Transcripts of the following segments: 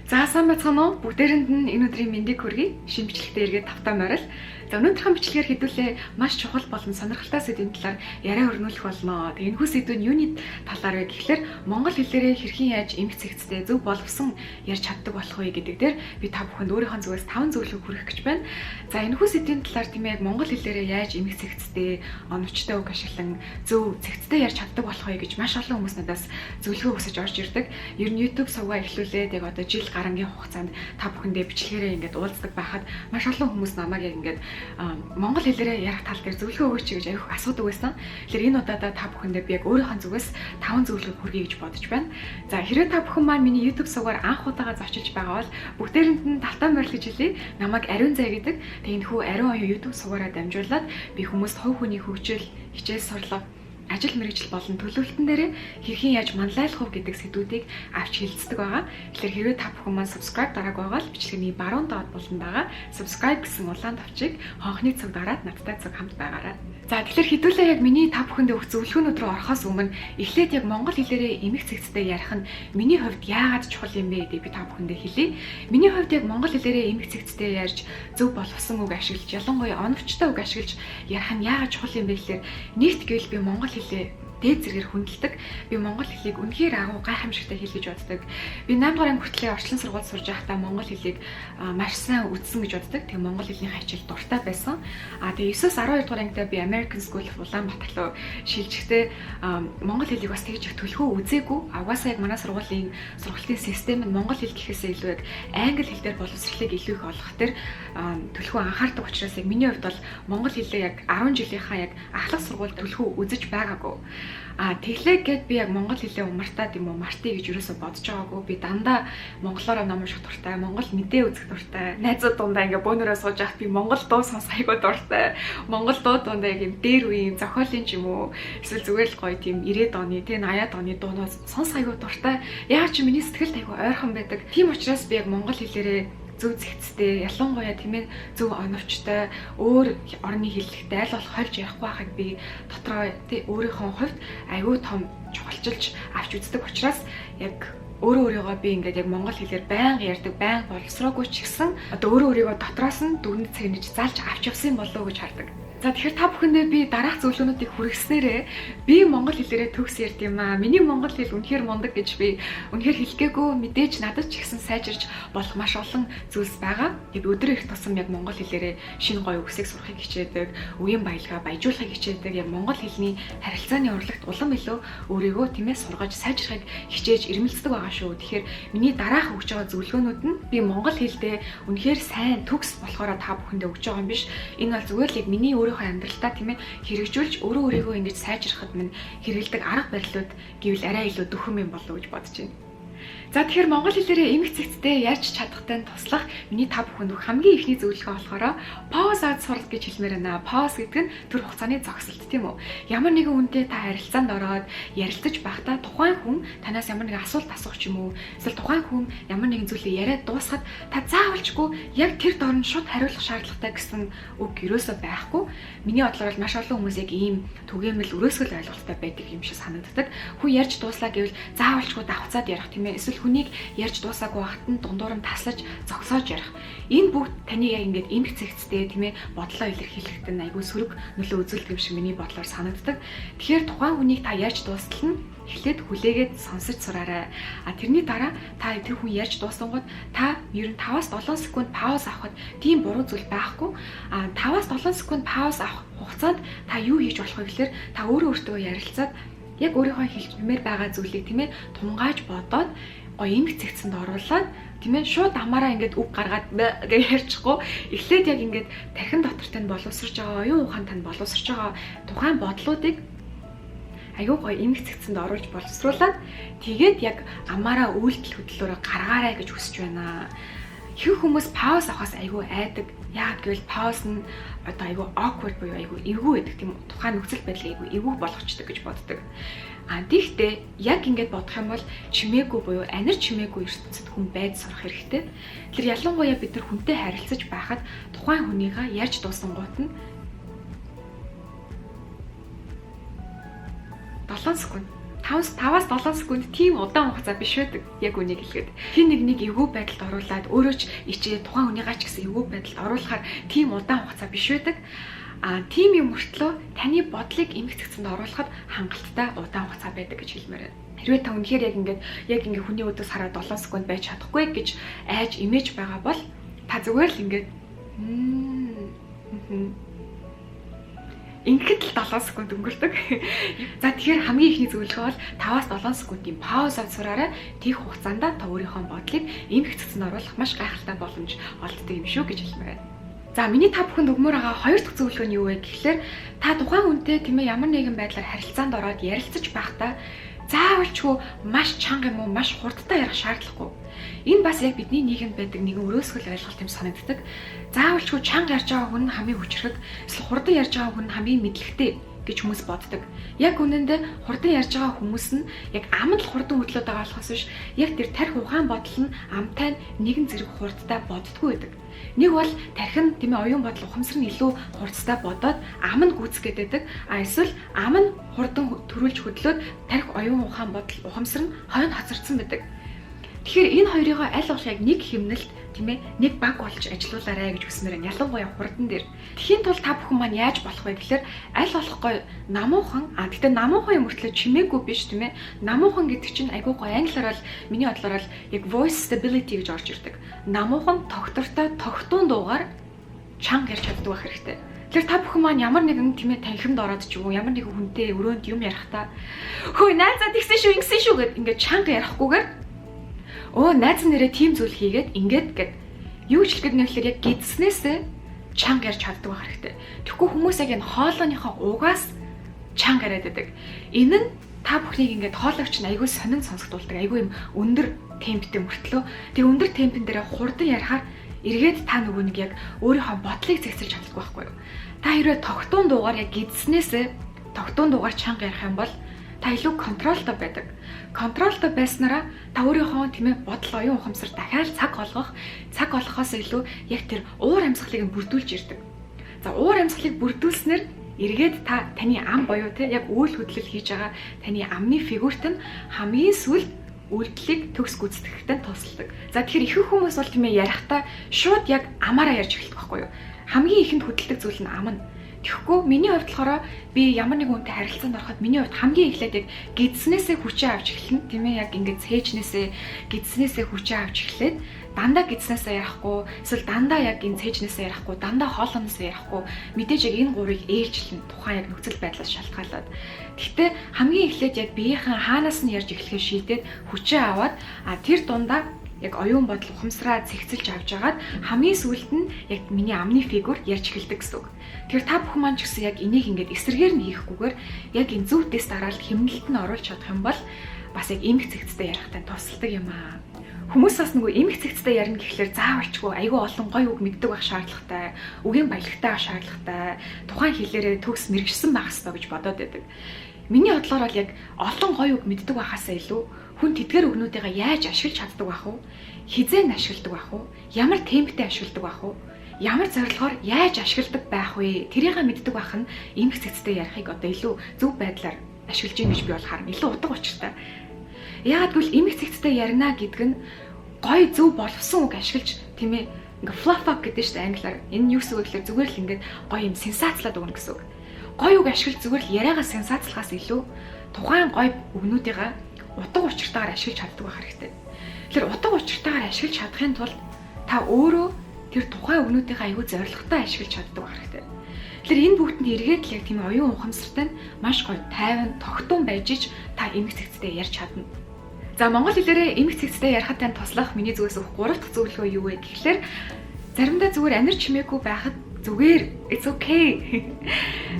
За сайн байцгаана уу? Бүгдээрэнд нь энэ өдрийн мэндийг хүргэе. Шинэ бичлэгтээ эргээд тавтай морил. За өнөөдрийн бичлэгээр хэдүүлээ маш чухал болон сонирхолтой сэдвийн талаар яриа өрнүүлэх болно. Тэгээ энэхүү сэдв нь юуны талаар вэ гэхлээр монгол хэлээрээ хэрхэн яаж эмх цэгцтэй зөв боловсон ярьж чаддаг болох вэ гэдэг дээр би та бүхэнд өөрийнхөө зүгээс 5 зөвлөгөө хүргэх гэж байна. За энэхүү сэдвийн талаар тийм яг монгол хэлээрээ яаж эмх цэгцтэй, оновчтой үг ашиглан зөв цэгцтэй ярьж чаддаг болох вэ гэж маш олон хүмүүс надаас зөвлөгөө хүсэж орж ирдэг. Ер нь YouTube сувгаа эхлүүлээд яг одоо жил гарангийн хугацаанд та бүхэндээ бичлэгээрээ ингээд уулздаг байхад маш олон хүмүүс намайг яг ингээд монгол хэлээрээ ярих тал дээр зөвлөгөө өгөөч гэж аяг асуудаг байсан. Тэгэхээр энэ удаадаа та бүхэндээ би яг өөрийнхөө зүгээс 5 зөвлөгөө хүргэе гэж бодож байна. За хэрвээ та бүхэн маань миний YouTube сувгаар анх удаага зочилж байгаа бол бүгдээрэнд нь тавтай морил гэж хэлье. Намайг Ариун зай гэдэг. Тэгээ энэхүү Ариун оюун YouTube сувгаараа дамжуулаад би хүмүүст хувь хүний хөгжил, хичээл сурлага, ажил мэргэжил болон төлөвлөлтөн дээр хэрхэн яаж манлайлах вэ гэдэг сэдвүүдийг авч хэлцдэг байгаа. Тэгэхээр хэрвээ та бүхэн маань subscribe дараагүй байгаа бол бичлэгийн баруун доод буланд байгаа subscribe гэсэн улаан товчийг хонхны цог дараад надтай цог хамт байгаарай. За тэгэхээр хэдүүлээ яг миний та бүхэндээ өгөх зөвлөгөөнүүд рүү орохоос өмнө эхлээд яг монгол хэлээрээ эмх цэгцтэй ярих нь миний хувьд яагаад чухал юм бэ гэдэг би та бүхэндээ хэлье. Миний хувьд яг монгол хэлээрээ эмх цэгцтэй ярьж зөв боловсон үг ашиглаж, ялангуяа оновчтой үг ашиглаж ярих нь яагаад чухал юм бэ гэхээр нэгт гэвэл би монгол хэлээ дээд зэргээр хүндэлдэг. Би монгол хэлийг үнэхээр агуу гайхамшигтай хэл гэж боддог. Би 8 дугаар анги хүртэл орчлон сургууль сурж байхдаа монгол хэлийг маш сайн үздсэн гэж боддог. Тэгээ монгол хэлний хичээл дуртай байсан. Тэгээ 9-с 12 дугаар ангидаа би American School of Улаанбаатар руу шилжихдээ монгол хэлийг бас тэгж их төлхөө үзээгүй. Угаасаа яг манай сургуулийн сургалтын систем нь монгол хэл гэхээсээ илүү яг англи хэл дээр боловсролыг илүү их олгох төр төлхөө анхаардаг учраас яг миний хувьд бол монгол хэлээ яг 10 жилийнхаа яг ахлах сургуульд төлхөө үзэж байгаагүй. Тэглээ гэд би яг монгол хэлээ умартаад юм уу мартий гэж юусоо бодож байгаагүй. Би дандаа монголоор ном унших дуртай, монгол мэдээ үзэх дуртай. Найзууд дундаа ингээ бөөнөрөө сууж ахт би монгол дуу сонсох айгүй дуртай. Монгол дуу дундаа яг юм дээр үеийн зохиолын ч юм уу эсвэл зүгээр л гоё тийм 90-ад оны, тийм 80-ад оны дуунууд сонсох айгүй дуртай. Яг чи миний сэтгэлд айгүй ойрхон байдаг. Тийм учраас би яг монгол хэлээрээ зөв зэгцтэй, ялангуяа тийм ээ зөв оновчтой, өөр орны хэллэгтэй аль болох хольж ярихгүй байхыг би дотроо тий өөрийнхөө хувьд аюу том чухалчилж авч үздэг учраас яг өөрийгөө би ингээд яг монгол хэлээр байнга ярьдаг, байнга боловсроогүй ч гэсэн одоо өөрийгөө дотроос нь дүгнэж цэгнэж залж авч явсан болов уу гэж хардаг. За тэгэхээр та бүхэндээ би дараах зөвлөгөөнүүдийг хүргэснээрээ би монгол хэлээрээ төгс ярьд юм аа. Миний монгол хэл үнэхээр мундаг гэж би үнэхээр хэлгээгүй, мэдээж надад ч ихсэн сайжирч болох маш олон зүйлс байгаа. Тэгээд өдрөө их тусам яг монгол хэлээрээ шинэ гоё үгсийг сурахыг хичээдэг, үеийн баялгаа баяжуулахыг хичээдэг. Яг монгол хэлний харилцааны урлагт улам илүү өөрийгөө тиймээ сургаж сайжрахыг хичээж ирмэлцдэг байгаа шүү. Тэгэхээр миний дараах өгж байгаа зөвлөгөөнүүд нь би монгол хэлдээ үнэхээр сайн төгс болохоор та бүхэндээ өгж байгаа юм биш. Энэ бол зүгээр л яг миний өөрийнхөө амьдралдаа тийм ээ хэрэгжүүлж өөрийгөө ингэж сайжрахад минь хэрэгэлдэг арга барилууд гэвэл арай илүү дөхөм юм болов уу гэж бодож байна. За тэгэхээр монгол хэлээрээ эмх цэгцтэй ярьж чадахтай туслах миний та бүхэнд хамгийн ихний зөвлөгөө болохоор pause аваад сурал гэж хэлмээр байна. Pause гэдэг нь төр хугацааны зогсолт тийм үү? Ямар нэгэн хүнтэй та харилцаанд ороод ярилцаж байхдаа тухайн хүн танаас ямар нэгэн асуулт асуух ч юм уу, эсвэл тухайн хүн ямар нэгэн зүйлээ яриад дуусахад та заавалчгүй яг тэр дорн шууд хариулах шаардлагатай гэсэн үг ерөөсөө байхгүй. Миний бодлоор маш олон хүмүүс яг ийм түгээмэл өрөөсгөл ойлголттой байдаг юм шиг санагддаг. Хүн ярьж дууслаа гэвэл заавалчгүй давхцаад ярих тийм ээ. Эсвэл хүнийг ярьж дуусаагүй байхад нь дундуур нь таслаж зогсоож ярих. Энэ бүгд таны яг ингээд эмх цэгцтэй тийм ээ бодлоо илэрхийлэхэд нь айгүй сөрөг нөлөө үзүүлдэг юм шиг миний бодлоор санагддаг. Тэгэхээр тухайн хүнийг та ярьж дуустал нь эхлээд хүлээгээд сонсож сураарай. Тэрний дараа та тэр хүн ярьж дуусангууд та ер нь 5-7 секунд пауз авахд тийм буруу зүйл байхгүй. 5-7 секунд пауз авах хугацаанд та юу хийж болох вэ гэхээр та өөртөө ярилцаад яг өөрийнхөө хэлмээр байгаа зүйлийг тийм ээ тунгааж бодоод гоё эмх цэгцэнд оруулаад тийм ээ шууд амаараа ингээд үг гаргаад гэж ярьчихгүй эхлээд яг ингээд тархин дотор тань боловсрч байгаа оюун ухаан тань боловсрч байгаа тухайн бодлуудыг аюу гоё эмх цэгцэнд оруулж боловсруулад тэгээд яг амаараа үйлдэл хөдлөлөөрөө гаргаарай гэж хүсэж байна. Их хүмүүс пауз авахаас айгүй айдаг. Яг гэвэл пауз нь одоо айгүй awkward буюу айгүй эвгүй байдаг тийм үү? Тухайн нөхцөл байдлыг айгүй эвгүй болгочдөг гэж боддог. Тэгтээ яг ингэж бодох юм бол чимээгүй буюу анир чимээгүй ертөнцид хүн байж сурах хэрэгтэй. Тэр ялангуяа бид нар хүнтэй харилцаж байхад тухайн хүнийгээ ярьж дуусангууд нь 7 секунд, 5-7 секунд тийм удаан хугацаа биш байдаг. Яг үнийг хэлэхэд. Хин нэг эвгүй байдалд оруулаад өөрөө ч ичээ тухайн хүнийгаа ч гэсэн эвгүй байдалд оруулахаар тийм удаан хугацаа биш байдаг. Тийм юм мөртлөө таны бодлыг эмх цэгцэнд оруулахад хангалттай удаан хугацаа байдаг гэж хэлмээр байна. Хэрвээ та үнэхээр яг ингээд хүний өдөөс хараад 7 секунд байж чадахгүй гэж айж имэж байгаа бол та зүгээр л ингээд ингээд л 7 секунд өнгөрдөг. За тэгэхээр хамгийн ихний зөвлөгөө бол 5-7 секундын пауз авч сураарай. Тийх хугацаанд та өөрийнхөө бодлыг эмх цэгцэнд оруулах маш гайхалтай боломж олддог юм шүү гэж хэлмээр байна. За миний та бүхэнд өгмөр байгаа хоёр дахь зөвлөгөө нь юу вэ гэхлээр та тухайн хүнтэй тийм ээ ямар нэгэн байдлаар харилцаанд ороод ярилцаж байхдаа заавалчгүй маш чанга юм уу маш хурдтай ярих шаардлагагүй. Энэ бас яг бидний нийгэмд байдаг нэгэн өрөөсгөл ойлголт юм санагддаг. Заавалчгүй чанга ярьж байгаа хүн хамгийн хүчрэг, эсвэл хурдан ярьж байгаа хүн хамгийн мэдлэгтэй гэж хүмүүс боддог. Яг үнэндээ хурдан ярьж байгаа хүмүүс нь яг ам л хурдан хөдлөд байгаа болохоос биш, яг тэр тарих ухаан бодол нь амтай нэгэн зэрэг хурдтай боддггүй байдаг. Нэг бол тархин тийм ээ оюун бодол ухамсар нь илүү хурдтай бодоод ам нь гүйцэхэд байдаг. Эсвэл ам нь хурдан төрүүлж хөдлөөд тарих оюун ухаан бодол ухамсар нь хойно хоцорсон байдаг. Тэгэхээр энэ хоёрыг аль болох яг нэг хэмнэлт тийм ээ нэг баг болж ажилуулаарай гэж хүснээр нь ялангуяа хурдан дээр. Тэхийн тулд та бүхэн маань яаж болох вэ гэхээр аль болохгүй намуухан гэхдээ намуухан юм өртлөө чимээгүй биш тийм ээ. Намуухан гэдэг чинь айгүй гоё англиар бол миний бодлоор бол яг voice stability гэж орж ирдэг. Намуухан тогтвортой тогтуун дуугаар чанга ярьж чаддаг байх хэрэгтэй. Тэгэхээр та бүхэн маань ямар нэгэн тийм ээ танхимд ороод ч юм уу ямар нэгэн хүнтэй өрөөнд юм ярихдаа хөөе найзаа тэгсэн шүү ингэсэн шүү гэд ингээд чанга ярихгүйгээр найз нэрээ тийм зүйл хийгээд ингээд гэд юу ч хэлэхэд нөхлөөр яг гидснээсээ чанга ярьж чаддаг байх хэрэгтэй. Тэгэхгүй хүмүүс яг энэ хоолойныхоо угаас чанга яриад байдаг. Энэ нь та бүхнийг ингээд хоолойч нь айгүй сонин сонсогдуулдаг. Айгүй юм өндөр темптэй мөртлөө тэг өндөр темпэн дээр хурдан ярихаар эргээд та нөгөө нэг яг өөрийнхөө бодлыг зэгцэлж чаддаг байхгүй юу? Та хэрвээ тогтуун дуугаар яг гидснээсээ тогтуун дуугаар чанга ярих юм бол та илүү контролтой байдаг. Контролтой байснараа та өөрийнхөө тийм ээ бодол оюун ухамсар дахиад цаг олгохоос илүү яг тэр уур амьсгалыг нь бүрдүүлж ирдэг. За уур амьсгалыг бүрдүүлснээр эргээд таны ам боёо те яг үйл хөдлөл хийж байгаа таны амны фигурт нь хамгийн сүүлд үйлдэлийг төгс гүйцэтгэхтэй тусалдаг. За тэгэхээр ихэнх хүмүүс бол тийм ээ ярихдаа шууд яг амаараа ярьж эхэлдэг байхгүй юу? Хамгийн ихэнд хөдөлдөг зүйл нь ам нь. Тэгэхгүй миний хувьд болохоор би ямар нэгэн хүнтэй харилцаанд ороход миний хувьд хамгийн эхлээд яг гидснээсээ хүчээ авч эхэлнэ тийм ээ яг ингээд гидснээсээ хүчээ авч эхлээд дандаа гидснээсээ ярихгүй эсвэл дандаа яг энэ цээжнээсээ ярихгүй дандаа хоолойноосоо ярихгүй мэдээж яг энэ гурыг ээлжлэн тухайн яг нөхцөл байдлаас шалтгаалаад гэхдээ хамгийн эхлээд яг биеийнхэн хаанаас нь ярьж эхлэхээ шийдээд хүчээ аваад тэр дундаа яг оюун бодол ухамсараа цэгцэлж авч агаад хамгийн сүүлд нь яг миний амны фигур ярьж эхэлдэг гэсэн үг. Тэгэхээр та бүхэн маань ч гэсэн яг энийг ингээд эсрэгээр нь хийхгүйгээр яг энэ зөв тест дараалал хэмнэлт нь оруулж чадах юм бол бас яг эмх цэгцтэй ярихтай тусалдаг юм аа. Хүмүүс бас нөгөө эмх цэгцтэй ярина гэхлээр заавалчгүй айгүй олон гоё үг мэддэг байх шаардлагатай, үгийн баялагтай байх шаардлагатай, тухайн хэлээрээ төгс мэрэгчсэн байх хэрэгтэй гэж бодоод байдаг. Миний бодлоор бол яг олон гоё үг мэддэг байхаасаа илүү хүн тэдгээр үгнүүдийг яаж ашиглаж чаддаг байх вэ? Хизээ ашигладаг байх вэ? Ямар темптэй ашигладаг байх вэ? Ямар зорилгоор яаж ашигладаг байх вэ? Тэрийг мэддэг байх нь эмх цэгцтэй ярихыг одоо илүү зөв байдлаар ашиглаж ийн гэж би бол харна. Илүү утга учиртай. Яагаад гэвэл эмх цэгцтэй ярина гэдэг нь гоё зөв боловсон үг ашиглаж тийм ээ ингээ fluff up гэдэг чинь англиар. Энэ юу гэсэн үг гэхээр зүгээр л ингээд гоё юм сенсацлаад өгнө гэсэн үг. Гоё үг ашиглаж зүгээр л яриагаа сенсацлахаас илүү тухайн гоё үгнүүдийг утга учиртайгаар ашиглаж чаддаг байх хэрэгтэй. Тэгэхээр утга учиртайгаар ашиглаж чадахын тулд та өөрөө тэр тухайн үгнүүдийн аюул зоригтой ашиглаж чаддаг байх хэрэгтэй. Тэгэхээр энэ бүгдэнд эргээд л яг тийм оюун ухамсартай нь маш гоё тайван тогтун байж ич та эмх цэгцтэй ярьж чадна. За монгол хэлээрээ эмх цэгцтэй ярихад тань туслах миний зүгээс өгөх 3 дахь зөвлөгөө юу вэ гэхлээр заримдаа зүгээр анир чимээгүй байхад зүгээр it's okay.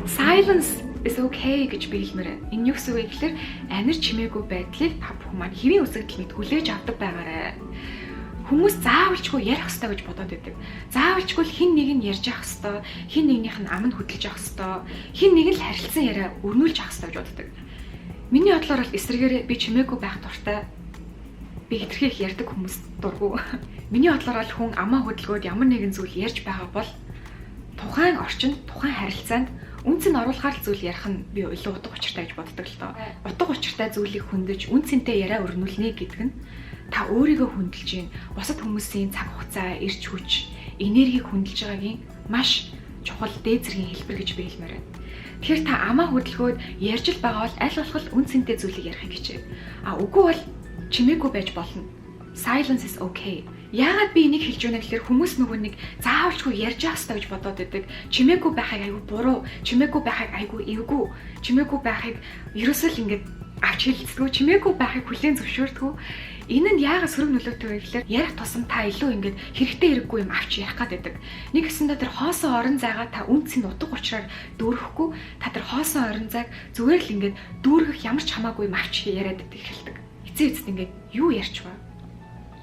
Silence is okay гэж би хэлмээр байна. Энэ юу гэсэн үг вэ гэхээр анир чимээгүй байдлыг та бүхэн маань хэвийн үзэгдэл мэд хүлээж авдаг байгаарай. Хүмүүс заавалчгүй ярих хэрэгтэй гэж бодоод байдаг. Заавалчгүй хин нэг нь ярьж авах хэрэгтэй, хин нэгнийх нь аманд хөдөлж авах хэрэгтэй, хин нэг нь л харилцан яриа өрнүүлж авах хэрэгтэй гэж боддог. Миний бодлоор бол эсрэгээр би чимээгүй байх дуртай. Би хэтэрхий их ярьдаг хүмүүс дургу. Миний бодлоор бол хүн амаа хөдөлгөөд ямар нэгэн зүйл ярьж байгаа бол тухайн орчинд, тухайн харилцаанд Үнц нь оруулахаар зүйл ярих нь би илүү утга учиртай гэж боддог л доо. Утга учиртай зүйлийг хөндөж үнцэнтэй яриа өрнүүлнэ гэдэг нь та өөрийгөө хөндлөж гин бусад хүмүүсийн цаг хугацаа, эрч хүч, энергийг хөндлөж байгаагийн маш чухал дээд зэргийн хэлбэр гэж би хэлмээр байна. Тэгэхээр та амаа хөдөлгөөд ярьж л байгаа бол аль болох үнцэнтэй зүйлийг ярих хичээ. Үгүй бол чимээгүй байж болно. Silence is okay. Яагаад би энийг хэлж байна гэхээр хүмүүс нөгөө нэг заавалчгүй ярьж явах хэрэгтэй гэж бодоод байдаг. Чимээгүй байхыг айгүй буруу, чимээгүй байхыг айгүй эвгүй, чимээгүй байхыг ерөөсөө л ингэж авч хэлцдэг, чимээгүй байхыг хүлээн зөвшөөрдөг. Энэ нь яагаад сөрөг нөлөөтэй вэ гэхээр ярих тусам та илүү ингэж хэрэгтэй хэрэггүй юм авч ярих гэдэг. Нэг гэсэндээ тэр хоосон орон зайгаа та үнцийн утга учраар дүүрэхгүй, та тэр хоосон орон зайг зүгээр л ингэж дүүргэх ямар ч хамаагүй юм авч яриад эхэлдэг. Эцсийн ингэж юу ярьч вэ?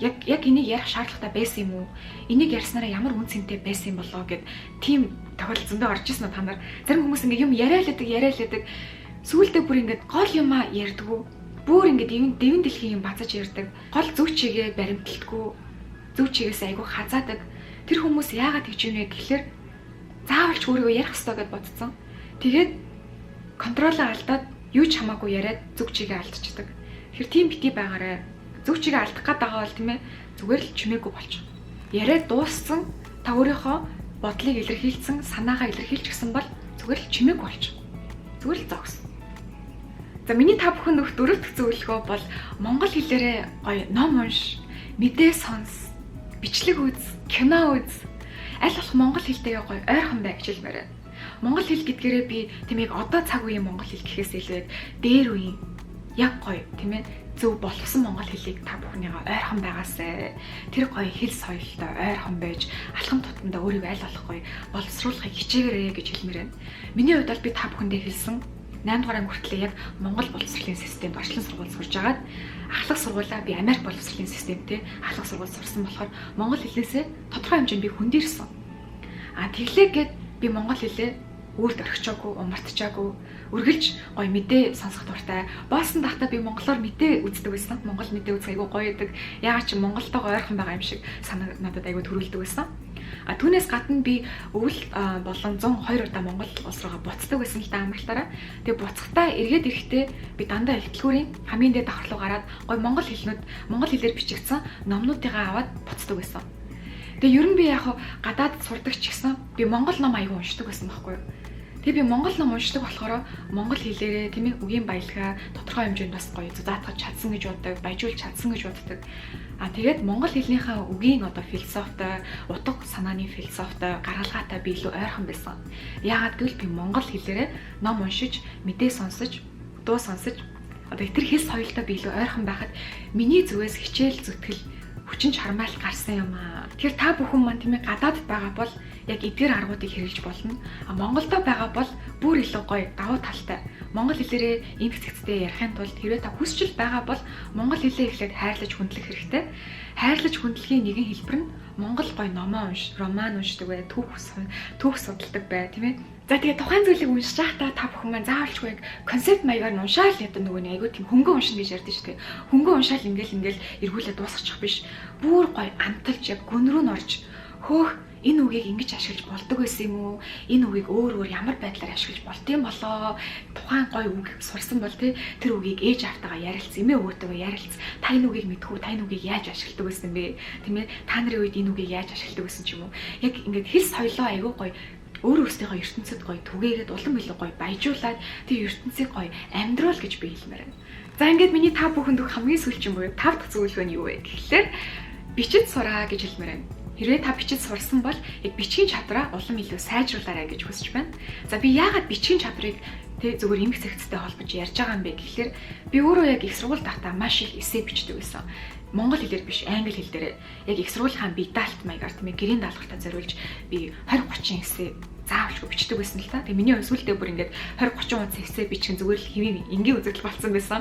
Яг энийг ярих шаардлагатай байсан юм уу? Энийг ярьснараа ямар үнцэнтэй байсан юм болоо гэд тийм тохиолдол зөндөө орж ирсэн нь та нар. Зарим хүмүүс ингэ юм яриалаадаг. Сүүлдээ бүр ингэ гол юмаа ярьдгүү. Бүр ингэ дэвэн дэлхийн юм бацаж ярьдаг. Гол зөв чигээ баримталдаггүй. Зөв чигээс айгүй хазаадаг. Тэр хүмүүс яагаад гэж юм бэ гэхээр заавалч өөрийгөө ярих хэрэгтэй гэд бодсон. Тэгээд контролоо алдаад юу ч хамаагүй яриад зөв чигээ алдчихдаг. Тэгэхээр тийм бити байгаарай. Зөв чигээ алдах гээд байгаа бол тийм ээ зүгээр л чимээгүй болчих. Яриад дууссан та өөрийнхөө бодлыг илэрхийлсэн, санаагаа илэрхийлчихсэн бол зүгээр л чимээгүй болчих. Зүгээр л зогс. За миний та бүхэн нөх дөрөвдөх зөвлөгөө бол монгол хэлээрээ гоё ном унш, мэдээ сонс, бичлэг үз, кино үз. Аль болох монгол хэлтэйгээ гоё ойрхон бай гэж хэлмээр байна. Монгол хэл гэдгээрээ би тэмээг одоо цаг үеийн монгол хэл гэхээс илүүг дээр үеийн яг гоё тийм ээ зөв боловсон монгол хэлийг та бүхнийгаа ойрхон байгаасай. Тэр гоё хэл соёлтой ойрхон байж алхам тутамдаа өөрийгөө аль болох гоё боловсруулахыг хичээгээрэй гэж хэлмээр байна. Миний хувьд бол би та бүхэндээ хэлсэн 8 дугаар анги хүртэл яг монгол боловсролын системд орчлон сургууль сурж агаад ахлах сургуулаа би Америк боловсролын системтэй ахлах сургууль сурсан болохоор монгол хэлээсээ тодорхой хэмжээнд би хүндэрсэн. Тэглээ гэд би монгол хэлээ өөрт орхичаагүй, умартчаагүй, үргэлж гоё мэдээ сонсох дуртай. Боосон дахтаа би монголоор мэдээ үздэг байсан. Монгол мэдээ үзэх айгүй гоё байдаг. Яагаад ч монголтойгоо ойрхон байгаа юм шиг санаа надад айгүй төрүүлдэг байсан. Түүнээс гадна би өвөл болон 102 удаа Монгол улс руугаа буцдаг байсан л да амралтаараа. Тэгээ буцахтаа эргээд ирэхдээ би дандаа ихтлгүүрийн хамгийн дээд давхар руу гараад гоё монгол хэлээр бичигдсэн номнуудыгаа аваад буцдаг байсан. Тэгээ ер нь би яг гадаад сурдаг ч гэсэн би монгол ном аягүй уншдаг байсан байхгүй юу. Тэгээ би монгол ном уншдаг болохоор монгол хэлээрээ тийм ээ үгийн баялгаа тодорхой хэмжээнд бас гоё заатгаж чадсан гэж боддог, баяжуулж чадсан гэж боддог. Тэгээд монгол хэлнийхээ үгийн одоо философитой, утга санааны философитой гаргалгаатай би илүү ойрхон байсан. Яагаад гэвэл би монгол хэлээрээ ном уншиж, мэдээ сонсож, дуу сонсож одоо тэр хэл соёлтой би илүү ойрхон байхад миний зүгээс хичээл зүтгэл хүчин чармайл гарсан юм аа. Тэгэхээр та бүхэн маань тийм ээ гадаадд байгаа бол яг эдгээр аргуудыг хэрэгжиж болно. Монголдо байгаа бол бүр илүү гоё давуу талтай. Монгол хэлээрээ эм хэцэгцтэй ярихын тулд хэрвээ та хүсчил байгаа бол монгол хэлээ эхлээд хайрлаж хүндлэх хэрэгтэй. Хайрлаж хүндлэхийн нэгэн хэлбэр нь монгол гоё номоо унш, роман уншдаг бай, түүх судалдаг бай, тийм ээ. За тэгээ тухайн зүйлийг уншиж байхдаа та бүхэн маань заавалчгүй яг концепт маягаар нь уншаал ядаа нөгөө нэг айгүй тийм хөнгөн уншина гэж ярьдэн шүү дээ. Хөнгөн уншаал ингээл эргүүлээ дуусгачих биш. Бүр гоё амталж яг гүн рүү н орж хөөх энэ үгийг ингэж ашиглаж болдог байсан юм уу? Энэ үгийг өөр ямар байдлаар ашиглаж болдсон болоо? Тухайн гоё үг сурсан бол тэр үгийг ээж автайгаа ярилц, эмээ өвгөөтэйгээ ярилц. Та энэ үгийг мэдхүү, та энэ үгийг яаж ашигладаг байсан бэ? Тийм ээ. Та нарын үед энэ үгийг яаж ашигладаг байсан ч юм уу? Яг ингэж хэл соёлоо айгүй гоё өөр өөрсдийнхөө ертөнцид гоё түгээгээд улам илүү гоё баяжуулаад тэр ертөнцийг гоё амьдруул гэж би хэлмээр байна. За ингээд миний та бүхэнд хамгийн сүүлчийн буюу 5 дахь зөвлөгөө нь юу вэ гэхлээр бичиж сураа гэж хэлмээр байна. Хэрвээ та бичиж сурсан бол яг бичгийн чадвараа улам илүү сайжруулаарай гэж хүсэж байна. За би яагаад бичгийн чадварыг зүгээр эмх зэгцтэй холбож ярьж байгаа юм бэ гэхлээр би өөрөө яг их сургууль дахтаа маш их эссе бичдэг байсан. Монгол хэлээр биш, англи хэл дээр яг их сургуулийн бие даалт маягаар тийм ээ гэрийн даалгавартаа зориулж би 20-30 эссе заавалчгүй бичдэг байсан л та. Тэгээ миний өсвөлдөө бүр ингээд 20-30 унц эссе бичих зүгээр л хэвийн энгийн үзэгдэл болсон байсан.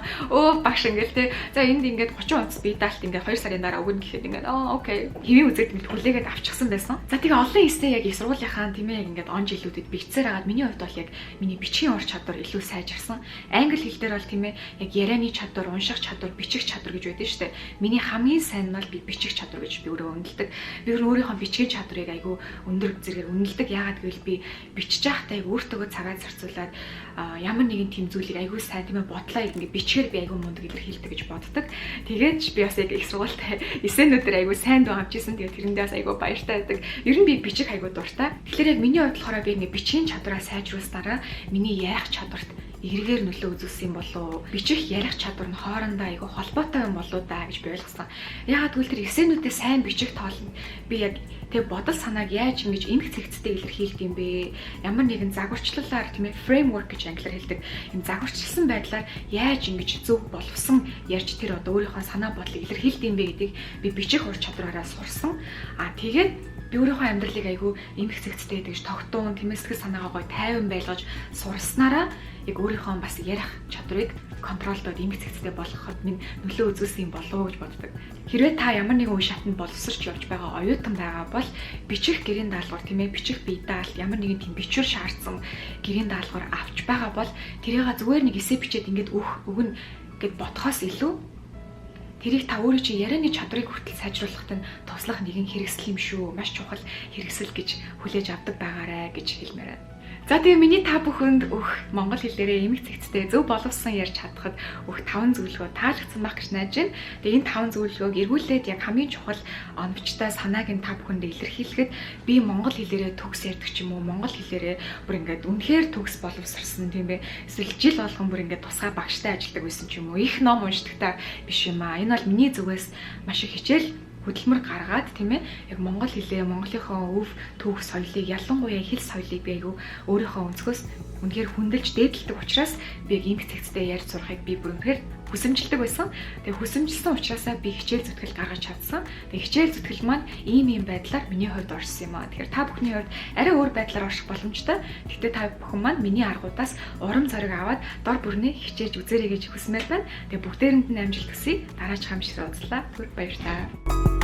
Багш ингээд те. За энд ингээд 30 унц бие даалт ингээд 2 сарын дараа өгнө гэхэд ингээд окей. Хэвийн үзэгдэл хүлээгээд авчихсан байсан. За тэгээ олон эссе яг их сургуулийнхаа тийм ээ ингээд он жилүүдэд бичсээр хагаад миний хувьд бол яг миний бичгийн ур чадвар илүү сайжирсан. Англи хэл дээр бол тийм ээ яг ярианы чадвар, унших чадвар, бичих чадвар гэж байдаг шүү дээ. Миний хамгийн сайн нь бол би бичих чадвар гэж би өөрөө үнэлдэг. Би өөрийнхөө бичгийн чадварыг айгүй өндөр зэрэгээр үнэлдэг. Яагаад гэвэл би би бичиж байхдаа өөртөө цагаа зарцуулаад ямар нэгэн тийм зүйлийг айгүй сайн тийм ээ бодлоо ингэ бичгээр би айгүй мундаг илэрхийлдэг гэж боддог. Тэгээд би бас яг их сургуультай эсэнүүдээр айгүй сайн дуу авчихсан. Тэгээд тэрэндээ бас айгүй баяртай байдаг. Ер нь би бичих айгүй дуртай. Тэгэхээр яг миний хувьд болохоор би ингэ бичгийн чадвараа сайжруулснараа миний ярих чадварт эргээр нөлөө үзүүлсэн болов. Бичих ярих чадвар нь хоорондоо айгүй холбоотой юм болоо да гэж би ойлгосон. Яагаад гэвэл тэр эсэнүүдээ сайн бичих тоолно. Би яг тэг бодол санааг яаж ингэж эмх цэгцтэй илэрхийлдэг юм бэ? Ямар нэгэн загварчлалаар тийм ээ framework гэж англиар хэлдэг. Ийм загварчилсан байдлаар яаж ингэж зөв боловсон ярьж тэр одоо өөрийнхөө санаа бодлыг илэрхийлдэг юм бэ гэдгийг би бичих ур чадвараараа сурсан. Тэгээд би өөрийнхөө амьдралыг айгүй эмх цэгцтэй гэж тогтуун тэмэсгэл санаагаа гой тайван байлгаж сурснараа яг өөрийнхөө бас ярих чадварыг контролдод эмх цэгцтэй болгоход минь нөлөө үзүүлсэн юм болов уу гэж боддог. Хэрвээ та ямар нэгэн үе шатанд боловсрч явж байгаа оюутан байгаа бол бичих гэрийн даалгавар тийм ээ бичих бие даалт ямар нэгэн тийм бичвэр шаардсан гэрийн даалгавар авч байгаа бол тэрийг зүгээр нэг эсэ бичээд ингээд өгнө гэд бодхоос илүү тэрийг та өөрөө чи ярианы чадрыг хүртэл сайжруулахад нь туслах нэгэн хэрэгсэл юм шүү. Маш чухал хэрэгсэл гэж хүлээж авдаг байгаарэ гэж хэлмээр байна. За тэгээ миний та бүхэнд монгол хэлээрээ эмх цэгцтэй зөв боловсон ярьж чадхад 5 зөвлөгөө таалагдсан байх гэж найдаж байна. Тэгээ энэ 5 зөвлөгөөг эргүүлээд яг хамгийн чухал оновчтой санааг нь та бүхэнд илэрхийлэхэд би монгол хэлээрээ төгс ярьдаг ч юм уу, монгол хэлээрээ бүр ингээд үнэхээр төгс боловсрсан тийм ээ. Эсвэл жил болгон бүр ингээд тусгай багштай ажилладаг байсан ч юм уу. Их ном уншдагтай биш юм аа. Энэ бол миний зүгээс маш их хичээл хөдөлмөр гаргаад тийм ээ яг монгол хэлээ монголынхоо өв түүх соёлыг ялангуяа хэл соёлыг би айгүй өөрийнхөө өнцгөөс үнэхээр хүндэлж дээдэлдэг учраас би яг эмх цэгцтэй ярьж сурахыг би бүр үнэхээр хүсэмжилдэг байсан. Тэгээ хүсэмжилсэн учраас би хичээл зүтгэл гаргаж чадсан. Тэгээ хичээл зүтгэл маань ийм байдлаар миний хувьд орсон юм аа. Тэгэхээр та бүхний хувьд арай өөр байдлаар орших боломжтой. Гэхдээ та бүхэн маань миний аргуудаас урам зориг аваад дор бүрнээ хичээж үзээрэй гэж хүсмээр байна. Тэгээ бүгдээрэнд нь амжилт хүсье. Дараач хамшираа уулзлаа. Түр баярлалаа.